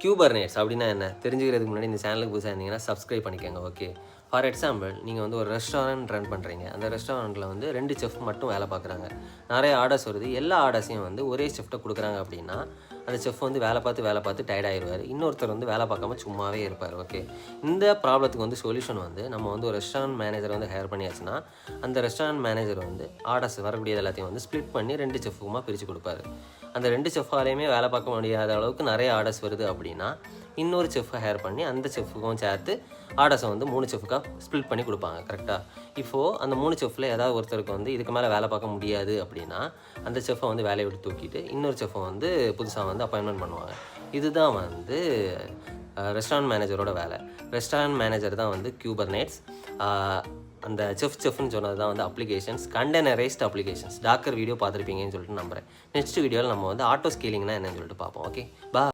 கியூபர்னேட்ஸ் அப்படின்னா என்ன தெரிஞ்சுக்கிறதுக்கு முன்னாடி இந்த சேனலுக்கு புதுசாக இருந்தீங்கன்னா சப்ஸ்கிரைப் பண்ணிக்கோங்க. ஓகே, ஃபார் எக்ஸாம்பிள் நீங்கள் வந்து ஒரு ரெஸ்டாரண்ட் ரன் பண்ணுறீங்க. அந்த ரெஸ்டாரண்ட்டில் வந்து 2 செஃப் மட்டும் வேலை பார்க்குறாங்க. நிறைய ஆர்டர்ஸ் வருது. எல்லா ஆர்டர்ஸையும் வந்து ஒரே செஃப்ட்டை கொடுக்குறாங்க அப்படின்னா அந்த செஃப் வந்து வேலை பார்த்து டயர்ட் ஆயிடுவார். இன்னொருத்தர் வந்து வேலை பார்க்காம சும்மாவே இருப்பார். ஓகே, இந்த ப்ராப்ளத்துக்கு வந்து சொல்யூஷன் வந்து நம்ம வந்து ஒரு ரெஸ்டாரண்ட் மேனேஜர் வந்து ஹையர் பண்ணியாச்சுன்னா அந்த ரெஸ்டாரண்ட் மேனேஜர் வந்து ஆர்டர்ஸ் வரக்கூடியது எல்லாத்தையும் வந்து ஸ்ப்ளிட் பண்ணி 2 செஃப்புமா பிரித்து கொடுப்பாரு. அந்த 2 செஃப்பாலையுமே வேலை பார்க்க முடியாத அளவுக்கு நிறைய ஆர்டர்ஸ் வருது அப்படின்னா இன்னொரு செஃப்பை ஹையர் பண்ணி அந்த செஃப்புக்கும் சேர்த்து ஆர்டர்ஸை வந்து 3 செஃப்புக்காக ஸ்ப்ளிட் பண்ணி கொடுப்பாங்க. கரெக்டாக? இப்போது அந்த 3 செஃப்பில் ஏதாவது ஒருத்தருக்கு வந்து இதுக்கு மேலே வேலை பார்க்க முடியாது அப்படின்னா அந்த செஃப்பை வந்து வேலையை விட்டு தூக்கிட்டு இன்னொரு செஃப்பை வந்து புதுசாக வந்து அப்பாயின்மெண்ட் பண்ணுவாங்க. இதுதான் வந்து ரெஸ்டாரண்ட் மேனேஜரோட வேலை. ரெஸ்டாரண்ட் மேனேஜர் தான் வந்து கியூபர்னேட்ஸ். அந்த செஃப்னு சொன்னது தான் வந்து applications, containerized applications. Docker video பார்த்துருப்பீங்கன்னு சொல்லிட்டு நம்புகிறேன். நெக்ஸ்ட் வீடியோவில் நம்ம வந்து ஆட்டோ ஸ்கேலிங்னா என்னன்னு சொல்லிட்டு பார்ப்போம். ஓகே, பா.